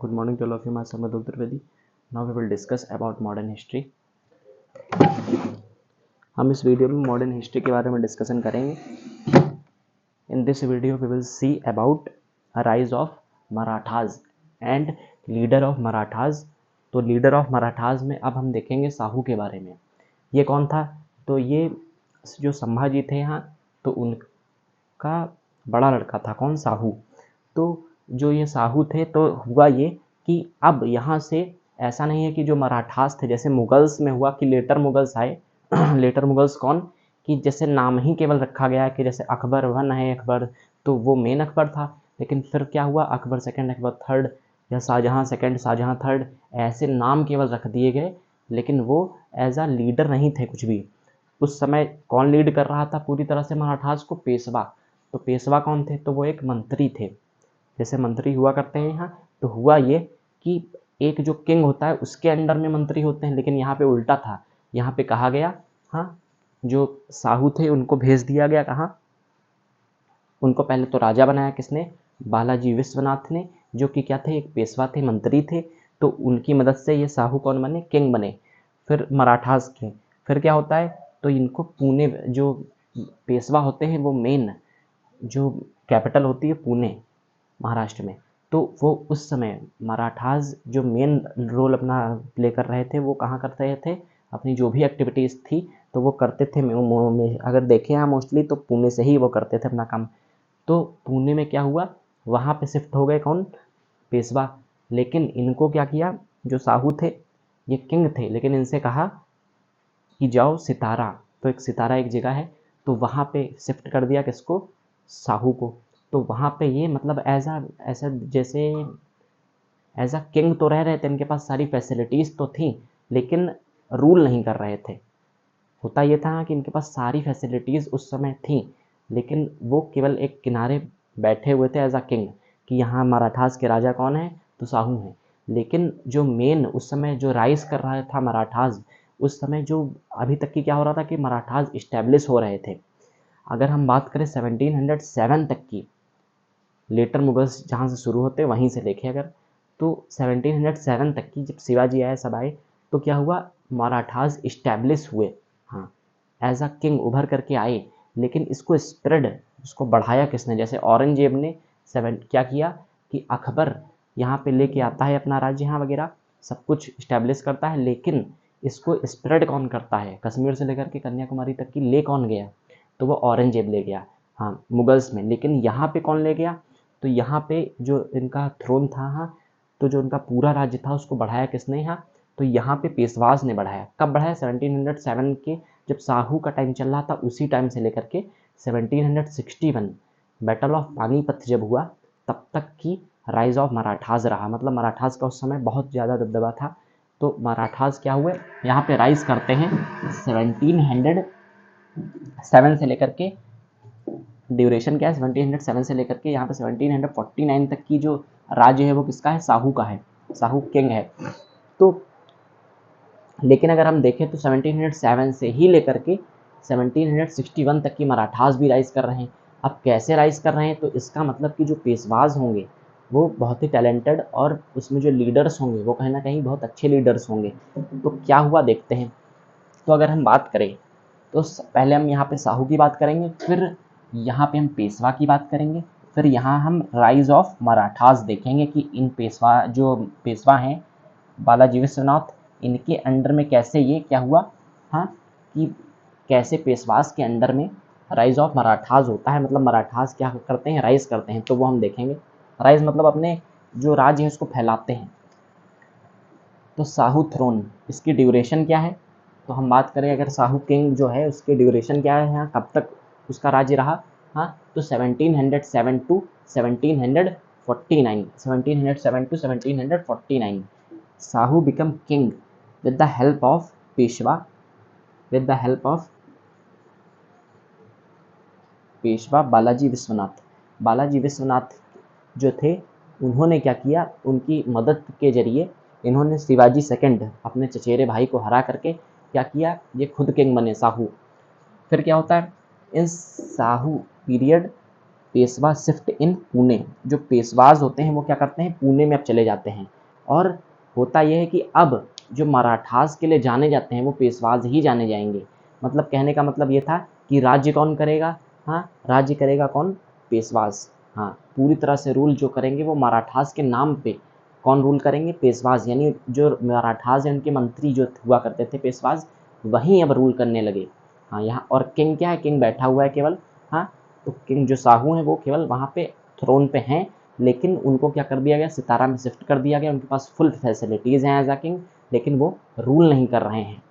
Good morning to all of you. Myself Madhu Trivedi. Now we will discuss about modern history. हम इस video में modern history के बारे में discussion करेंगे. In this video we will see about rise of Marathas and leader of Marathas. तो leader of Marathas में अब हम देखेंगे साहू के बारे में. ये कौन था? तो ये जो संभाजी थे यहाँ, तो उनका बड़ा लड़का था. कौन? साहू. तो जो ये साहू थे, तो हुआ ये कि अब यहाँ से ऐसा नहीं है कि जो मराठास थे, जैसे मुगल्स में हुआ कि लेटर मुगल्स आए. लेटर मुगल्स कौन? कि जैसे नाम ही केवल रखा गया है कि जैसे अकबर वन है अकबर, तो वो मेन अकबर था. लेकिन फिर क्या हुआ? अकबर सेकंड, अकबर थर्ड, या शाहजहाँ सेकंड, शाहजहाँ थर्ड, ऐसे नाम केवल रख दिए गए. लेकिन वो एज अ लीडर नहीं थे कुछ भी. उस समय कौन लीड कर रहा था पूरी तरह से मराठास को? पेशवा. तो पेशवा कौन थे? तो वो एक मंत्री थे. जैसे मंत्री हुआ करते हैं यहाँ, तो हुआ ये कि एक जो किंग होता है उसके अंडर में मंत्री होते हैं. लेकिन यहाँ पे उल्टा था. यहाँ पे कहा गया, हाँ, जो साहू थे उनको भेज दिया गया. कहाँ? उनको पहले तो राजा बनाया किसने? बालाजी विश्वनाथ ने, जो कि क्या थे? एक पेशवा थे, मंत्री थे. तो उनकी मदद से ये साहू कौन बने? किंग बने. फिर मराठास के. फिर क्या होता है? तो इनको पुणे, जो पेशवा होते हैं वो मेन जो कैपिटल होती है पुणे महाराष्ट्र में, तो वो उस समय मराठास जो मेन रोल अपना प्ले कर रहे थे, वो कहाँ कर रहे थे? अपनी जो भी एक्टिविटीज़ थी तो वो करते थे में अगर देखें यहाँ मोस्टली तो पुणे से ही वो करते थे अपना काम. तो पुणे में क्या हुआ? वहाँ पे शिफ्ट हो गए कौन? पेशवा. लेकिन इनको क्या किया? जो साहू थे, ये किंग थे, लेकिन इनसे कहा कि जाओ सितारा. तो एक सितारा एक जगह है, तो वहाँ पे शिफ्ट कर दिया. किसको? साहू को. तो वहाँ पे ये मतलब ऐसा जैसे एज अ किंग तो रह रहे थे, इनके पास सारी फैसिलिटीज़ तो थी, लेकिन रूल नहीं कर रहे थे. होता ये था कि इनके पास सारी फैसिलिटीज़ उस समय थी, लेकिन वो केवल एक किनारे बैठे हुए थे एज अ किंग, कि यहाँ मराठास के राजा कौन है? तो साहू हैं. लेकिन जो मेन उस समय जो राइज कर रहा था मराठास, उस समय जो अभी तक की क्या हो रहा था कि मराठास इस्टेब्लिश हो रहे थे. अगर हम बात करें 1707 तक की, लेटर मुगल्स जहाँ से शुरू होते वहीं से देखें अगर, तो 1707 तक की जब शिवाजी आए, सब आए, तो क्या हुआ? मराठास इस्टेब्लिश हुए. हाँ, एज अ किंग उभर करके आए. लेकिन इसको स्प्रेड, इसको बढ़ाया किसने? जैसे औरंगजेब ने क्या किया कि अकबर यहाँ पे लेके आता है अपना राज्य यहाँ वगैरह, सब कुछ इस्टेब्लिश करता है, लेकिन इसको स्प्रेड कौन करता है? कश्मीर से लेकर के कन्याकुमारी तक की ले कौन गया? तो वो औरंगजेब ले गया, हाँ, मुगल्स में. लेकिन यहाँ पे कौन ले गया? तो यहाँ पे जो इनका थ्रोन था, हाँ, तो जो इनका पूरा राज्य था उसको बढ़ाया किसने यहाँ? तो यहाँ पे पेशवाज ने बढ़ाया. कब बढ़ाया? 1707 के जब साहू का टाइम चल रहा था, उसी टाइम से लेकर के 1761 बैटल ऑफ पानीपत जब हुआ, तब तक की राइज ऑफ मराठास रहा. मतलब मराठास का उस समय बहुत ज़्यादा दबदबा था. तो मराठास क्या हुए? यहाँ पे राइज करते हैं 1707 से लेकर के, ड्यूरेशन क्या है? 1707 से लेकर के यहाँ पे 1749 तक की जो राज्य है वो किसका है? साहू का है. साहू किंग है. तो लेकिन अगर हम देखें तो 1707 से ही लेकर के 1761 तक की मराठास भी राइज कर रहे हैं. अब कैसे राइज कर रहे हैं? तो इसका मतलब कि जो पेशवाज होंगे वो बहुत ही टैलेंटेड, और उसमें जो लीडर्स होंगे वो कहीं ना कहीं बहुत अच्छे लीडर्स होंगे. तो क्या हुआ देखते हैं. तो अगर हम बात करें तो पहले हम यहाँ पे साहू की बात करेंगे, फिर यहाँ पे हम पेशवा की बात करेंगे, फिर यहाँ हम राइज ऑफ मराठास देखेंगे कि इन पेशवा, जो पेशवा हैं बालाजी विश्वनाथ, इनके अंडर में कैसे ये क्या हुआ, हाँ, कि कैसे पेशवास के अंडर में राइज ऑफ मराठास होता है. मतलब मराठास क्या करते हैं? राइज करते हैं. तो वो हम देखेंगे. राइज मतलब अपने जो राज्य है उसको फैलाते हैं. तो साहू थ्रोन, इसकी ड्यूरेशन क्या है? तो हम बात करें अगर साहू किंग जो है उसकी ड्यूरेशन क्या है, यहाँ कब तक उसका राज्य रहा, हाँ, तो 1707 to 1749, 1707 to 1749 Shahu become king with the help of Peshwa, with the help of Peshwa Balaji Vishwanath. Balaji Vishwanath जो थे, उन्होंने क्या किया? उनकी मदद के जरिए इन्होंने शिवाजी सेकंड, अपने चचेरे भाई को हरा करके क्या किया? ये खुद किंग बने, साहू. फिर क्या होता है? In Sahu period Peshwa shift in Pune. जो पेशवाज होते हैं वो क्या करते हैं, पुणे में अब चले जाते हैं। और होता यह है कि अब जो मराठास के लिए जाने जाते हैं वो पेशवाज ही जाने जाएंगे। मतलब कहने का मतलब ये था कि राज्य कौन करेगा, हाँ राज्य करेगा कौन, पेशवाज। हाँ पूरी तरह से रूल जो करेंगे वो मराठास के नाम पे कौन रूल करेंगे, पेशवाज। यानी जो मराठास हैं उनके मंत्री जो हुआ करते थे पेशवाज, वहीं अब रूल करने लगे। हाँ यहाँ और किंग क्या है, किंग बैठा हुआ है केवल। हाँ तो किंग जो साहू हैं वो केवल वहाँ पे थ्रोन पे हैं, लेकिन उनको क्या कर दिया गया, सितारा में शिफ्ट कर दिया गया। उनके पास फुल फैसिलिटीज़ हैं एज अ किंग, लेकिन वो रूल नहीं कर रहे हैं।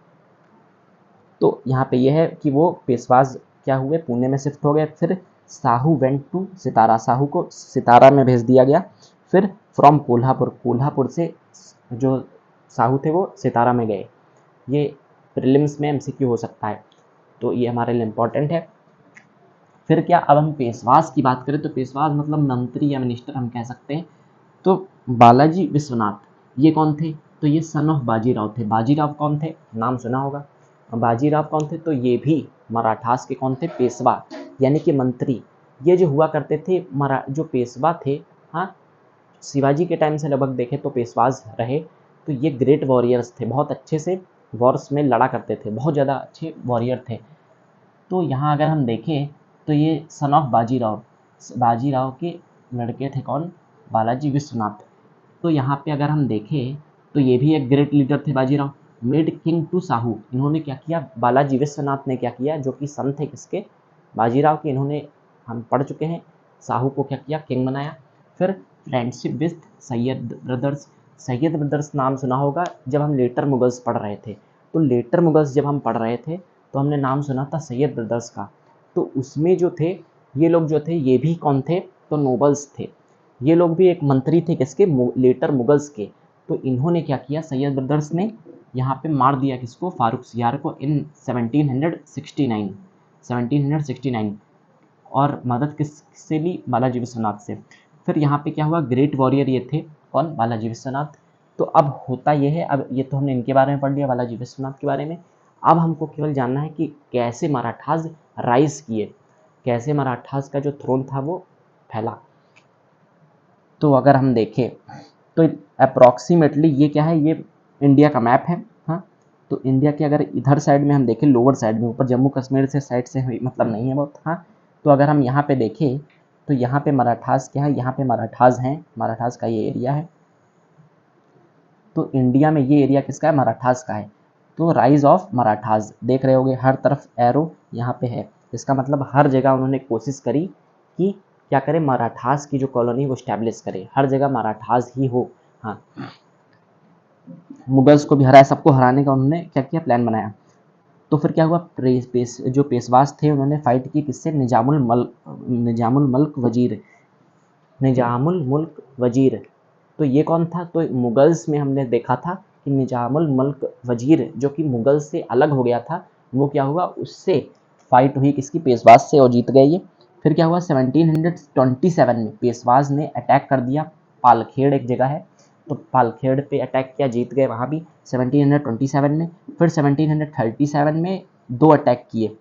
तो यहाँ पे यह है कि वो पेशवाज क्या हुए, पुणे में शिफ्ट हो गए। फिर साहू वेंट टू सितारा, साहू को सितारा में भेज दिया गया। फिर फ्रॉम कोल्हापुर, कोल्हापुर से जो साहू थे वो सितारा में गए। ये प्रीलिम्स में एमसीक्यू हो सकता है, तो ये हमारे लिए इम्पोर्टेंट है। फिर क्या, अब हम पेशवाज की बात करें तो पेशवाज मतलब मंत्री या मिनिस्टर हम कह सकते हैं। तो बालाजी विश्वनाथ ये कौन थे, तो ये सन ऑफ बाजीराव थे। बाजीराव कौन थे, नाम सुना होगा। बाजीराव कौन थे, तो ये भी मराठास के कौन थे, पेशवा यानी कि मंत्री। ये जो हुआ करते थे जो पेशवा थे, हाँ शिवाजी के टाइम से लगभग देखें तो पेशवाज रहे। तो ये ग्रेट वॉरियर्स थे, बहुत अच्छे से वॉर्स में लड़ा करते थे, बहुत ज़्यादा अच्छे वॉरियर थे। तो यहाँ अगर हम देखें तो ये सन ऑफ बाजीराव, बाजीराव के लड़के थे कौन, बालाजी विश्वनाथ। तो यहाँ पे अगर हम देखें तो ये भी एक ग्रेट लीडर थे Bajirao. Made king to Shahu, इन्होंने क्या किया, बालाजी विश्वनाथ ने क्या किया, जो कि सन थे किसके, बाजीराव के, इन्होंने हम पढ़ चुके हैं, साहू को क्या किया, किंग बनाया। फिर friendship with Syed brothers, Syed brothers नाम सुना होगा जब हम लेटर मुगल्स पढ़ रहे थे। तो लेटर मुगल्स जब हम पढ़ रहे थे तो हमने नाम सुना था सैयद ब्रदर्स का। तो उसमें जो थे ये लोग जो थे ये भी कौन थे, तो नोबल्स थे। ये लोग भी एक मंत्री थे किसके, लेटर मुगल्स के। तो इन्होंने क्या किया, सैयद ब्रदर्स ने यहाँ पे मार दिया किसको, फारूक सियार को इन 1769 और मदद किससे ली, बालाजी विश्वनाथ से। फिर यहाँ पे क्या हुआ, ग्रेट वॉरियर ये थे कौन, बालाजी विश्वनाथ। तो अब होता ये है, अब ये तो हमने इनके बारे में पढ़ लिया, बालाजी विश्वनाथ के बारे में। अब हमको केवल जानना है कि कैसे मराठास राइज किए, कैसे मराठास का जो थ्रोन था वो फैला। तो अगर हम देखें तो अप्रॉक्सीमेटली ये क्या है, ये इंडिया का मैप है। हाँ तो इंडिया के अगर इधर साइड में हम देखें, लोअर साइड में, ऊपर जम्मू कश्मीर से साइड से मतलब नहीं है बहुत। हाँ तो अगर हम यहाँ पे देखें तो यहाँ पे मराठास क्या है, यहाँ पे मराठास हैं, मराठास का ये एरिया है। तो इंडिया में ये एरिया किसका है, मराठास का है। तो राइज ऑफ मराठास देख रहे होगे, हर तरफ एरो यहाँ पे है। इसका मतलब हर जगह उन्होंने कोशिश करी कि क्या करें, मराठास की जो कॉलोनी वो स्टैब्लिश करे, हर जगह मराठास ही हो। हाँ मुगल्स को भी हराया, सबको हराने का उन्होंने क्या किया, प्लान बनाया। तो फिर क्या हुआ, जो पेशवास थे उन्होंने फाइट की किससे, निजामुल मुल्क वजीर, निजामुल मुल्क वजीर। तो ये कौन था, तो मुगल्स में हमने देखा था कि निजामुल मुल्क वजीर जो कि मुगल से अलग हो गया था, वो क्या हुआ, उससे फाइट हुई किसकी, पेशवास से, और जीत गए ये। फिर क्या हुआ, 1727 में पेशवास ने अटैक कर दिया, पालखेड़ एक जगह है, तो पालखेड़ पे अटैक किया, जीत गए वहाँ भी 1727 में। फिर 1737 में दो अटैक किए,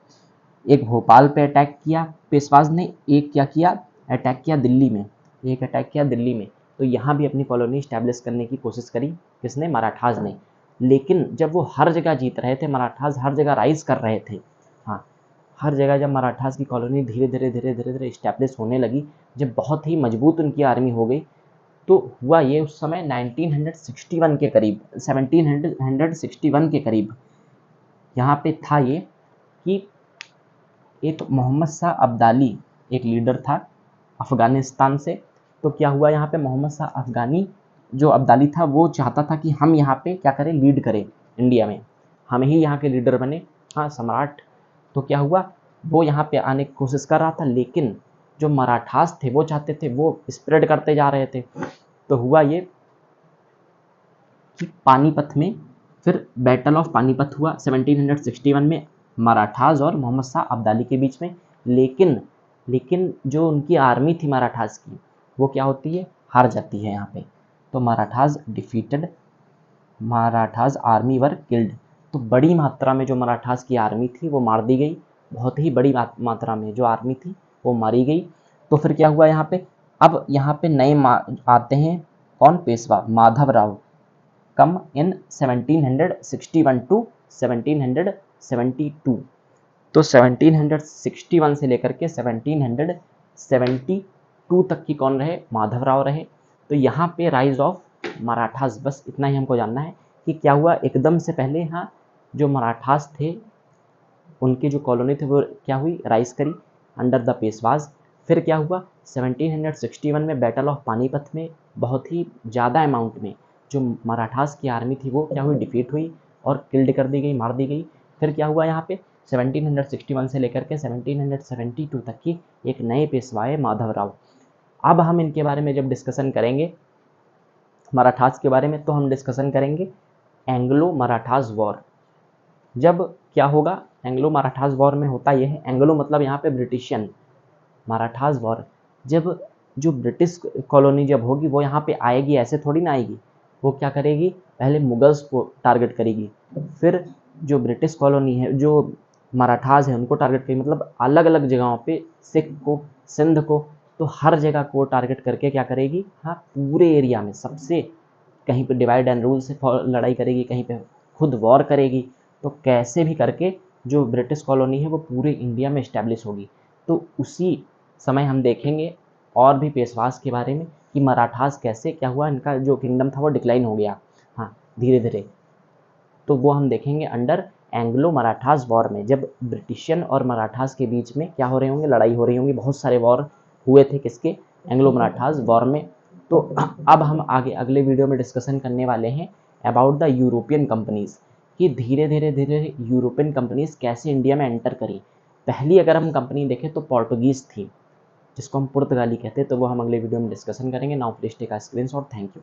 एक भोपाल पे अटैक किया पेशवाज ने, एक क्या किया, अटैक किया दिल्ली में, एक अटैक किया दिल्ली में। तो यहाँ भी अपनी कॉलोनी स्टैब्लिश करने की कोशिश करी किसने, मराठास ने। लेकिन जब वो हर जगह जीत रहे थे, मराठास हर जगह राइज कर रहे थे। हाँ हर जगह जब मराठास की कॉलोनी धीरे धीरे स्टैब्लिश होने लगी, जब बहुत ही मजबूत उनकी आर्मी हो गई, तो हुआ ये उस समय 1961 के करीब, 1761 के करीब यहाँ पे था ये कि एक मोहम्मद शाह अब्दाली एक लीडर था अफ़गानिस्तान से। तो क्या हुआ, यहाँ पे मोहम्मद शाह अफ़गानी जो अब्दाली था वो चाहता था कि हम यहाँ पे क्या करें, लीड करें इंडिया में, हम ही यहाँ के लीडर बने, हाँ सम्राट। तो क्या हुआ, वो यहाँ पे आने की कोशिश कर रहा था, लेकिन जो मराठास थे वो चाहते थे, वो स्प्रेड करते जा रहे थे। तो हुआ ये कि पानीपत में, फिर बैटल ऑफ पानीपत हुआ 1761 में, मराठास और मोहम्मद शाह अब्दाली के बीच में। लेकिन जो उनकी आर्मी थी मराठास की, वो क्या होती है, हार जाती है यहाँ पे। तो Marathas defeated, Marathas army were killed. तो बड़ी मात्रा में जो मराठास की आर्मी थी वो मार दी गई, बहुत ही बड़ी मात्रा में जो आर्मी थी वो मारी गई। तो फिर क्या हुआ यहाँ पे, अब यहाँ पे नए आते हैं कौन, पेशवा माधवराव, कम इन 1761 टू 1772। तो 1761 से लेकर के 1772 तक की कौन रहे, माधवराव रहे। तो यहाँ पे राइज ऑफ मराठास, बस इतना ही हमको जानना है कि क्या हुआ। एकदम से पहले यहाँ जो मराठास थे उनकी जो कॉलोनी थी वो क्या हुई, राइज करी अंडर द पेशवाज। फिर क्या हुआ, 1761 में बैटल ऑफ पानीपत में बहुत ही ज़्यादा अमाउंट में जो मराठास की आर्मी थी वो क्या हुई, डिफीट हुई और किल्ड कर दी गई, मार दी गई। फिर क्या हुआ यहाँ पे 1761 से लेकर के 1772 तक की एक नए पेशवाए माधवराव। अब हम इनके बारे में जब डिस्कशन करेंगे मराठास के बारे में, तो हम डिस्कशन करेंगे एंग्लो मराठास वॉर। जब क्या होगा, एंग्लो मराठास वॉर में होता यह है, एंग्लो मतलब यहाँ पे ब्रिटिशियन, मराठास वॉर, जब जो ब्रिटिश कॉलोनी जब होगी वो यहाँ पे आएगी, ऐसे थोड़ी ना आएगी, वो क्या करेगी, पहले मुगल्स को टारगेट करेगी, फिर जो ब्रिटिश कॉलोनी है, जो मराठास है उनको टारगेट करेगी, मतलब अलग अलग जगहों पे, सिख को, सिंध को, तो हर जगह को टारगेट करके क्या करेगी, हाँ पूरे एरिया में सबसे, कहीं पे डिवाइड एंड रूल से लड़ाई करेगी, कहीं पे खुद वॉर करेगी। तो कैसे भी करके जो ब्रिटिश कॉलोनी है वो पूरे इंडिया में इस्टेब्लिश होगी। तो उसी समय हम देखेंगे और भी पेशवास के बारे में कि मराठास कैसे क्या हुआ, इनका जो किंगडम था वो डिक्लाइन हो गया, हाँ धीरे धीरे। तो वो हम देखेंगे अंडर एंग्लो मराठास वॉर में, जब ब्रिटिशियन और मराठास के बीच में क्या हो रहे होंगे, लड़ाई हो रही होंगी, बहुत सारे वॉर हुए थे किसके, एंग्लो मराठास वॉर में। तो अब हम आगे अगले वीडियो में डिस्कशन करने वाले हैं अबाउट द यूरोपियन कंपनीज, कि धीरे धीरे धीरे यूरोपियन कंपनीज कैसे इंडिया में एंटर करी। पहली अगर हम कंपनी देखें तो पोर्टुगीज़ थी, जिसको हम पुर्तगाली कहते हैं, तो वो हम अगले वीडियो में डिस्कशन करेंगे। Now please take a screenshot, thank you.